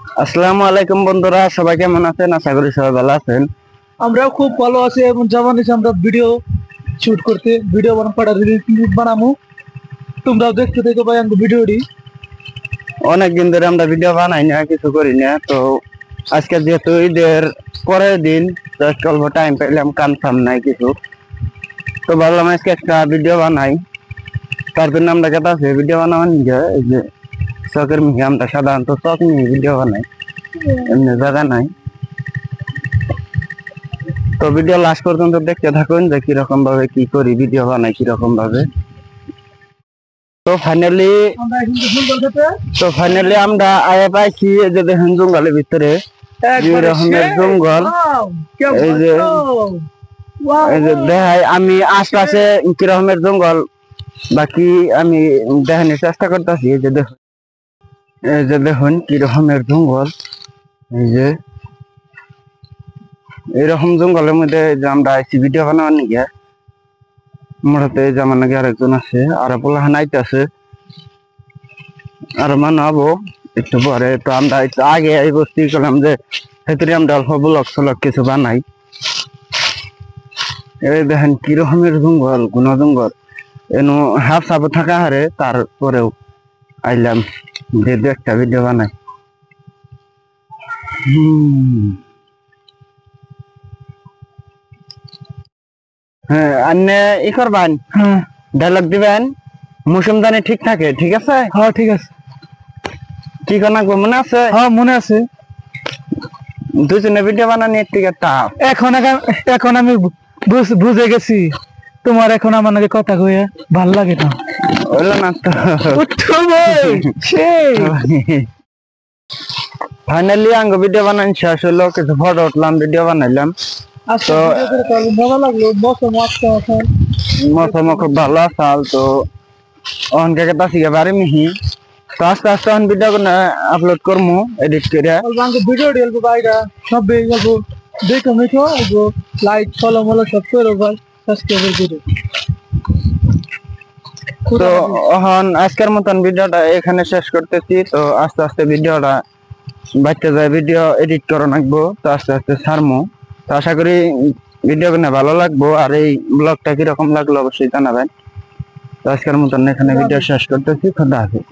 আসসালামু আলাইকুম বন্ধুরা, সবাই কেমন আছেন? আশা করি সবাই ভালো আছেন। আমরাও খুব ভালো আছি এবং জামানিস আমরা ভিডিও শুট করতে ভিডিও বানামু। তোমরাও দেখতে দেখো ভাই আমাদের ভিডিওটি। অনেকদিন ধরে আমরা ভিডিও বানাই না, কিছু করি না। তো আজকে যেহেতু ঈদের পরের দিন, জাস্ট অল্প টাইম পেলাম, কনফার্ম নাই কিছু, তো ভাবলাম আজকে একটা ভিডিও বানাই। তার জন্য আমরা কেটে আছে ভিডিও বানাবার নিয়ে এই যে শখের মুখে আমরা সাধারণত শখ নিয়ে ভিডিও বানাই, এমনি জায়গা নাই। তো ভিডিও লাস্ট পর্যন্ত দেখতে থাকুন যে কিরকম ভাবে কি করি, ভিডিও বানাই কিরকম ভাবে। তো ফাইনালি আমরা এখন দেখুন বলতে আমরা আয়া পাইছি এই যে দেখেন জঙ্গলের ভিতরে দুই একবারে রকমের জঙ্গল। এই যে দেখাই আমি আশপাশে কি রকমের জঙ্গল, বাকি আমি দেখানোর চেষ্টা করতেছি। এই যে দেখুন কি রকমের জঙ্গল। এই যে এরকম জঙ্গলের মধ্যে যে আমরা আইসি ভিডিও বানাবার নিয়ে, মোটাতে যে আমার নাকি আরেকজন আছে, আর পোলাহান আইতেছে, আর মানাবো একটু পরে। তো আমরা একটু আগে এই বস্তি করলাম যে ভেতরে আমরা অল্প ব্লক সলক কিছু বানাই। এই দেখেন কি রকমের জঙ্গল, ঘন জঙ্গল, এনো হাফ সাপ থাকা হারে, তারপরেও আইলাম যে দু একটা ভিডিও বানাই। হ্যাঁ, আন্নে ই করবেন, ডায়লগ দিবেন, মৌসুম জানি ঠিক থাকে। ঠিক আছে? হ্যাঁ ঠিক আছে। কি কোন মনে আছে? হ্যাঁ মনে আছে। দুজনে ভিডিও বানানি ঠিক একটা এখন আমি বুঝে গেছি তোমার এখন আমার নাকি কথা কইয়া ভাল লাগে না। হইলো না তো। ফাইনালি আঙ্গ ভিডিও বানান শেষ হলো, কিছু ফটো উঠলাম, ভিডিও বানাইলাম। তো ভালো লাগলো, মৌসুম খুব ভালো আসাল। তো অনকে কাছে বাড়ি মিহি, তো আস্তে আস্তে ভিডিও আপলোড করবো এডিট করে। ভিডিও ডিলবো বাইরা সব গল্প দেখো মিঠো লাইক ফলো মলো সব করে ভাই সাবস্ক্রাইব করে। তো এখন আজকের মতন ভিডিওটা এখানে শেষ করতেছি। তো আস্তে আস্তে ভিডিওটা বাড়তে যায়, ভিডিও এডিট করে রাখবো, তো আস্তে আস্তে ছাড়মো। তো আশা করি ভিডিও ভালো লাগবো, আর এই ব্লগটা কিরকম লাগলো অবশ্যই জানাবেন। তো আজকের মতন এখানে ভিডিও শেষ করতেছি। খোদা হাফেজ।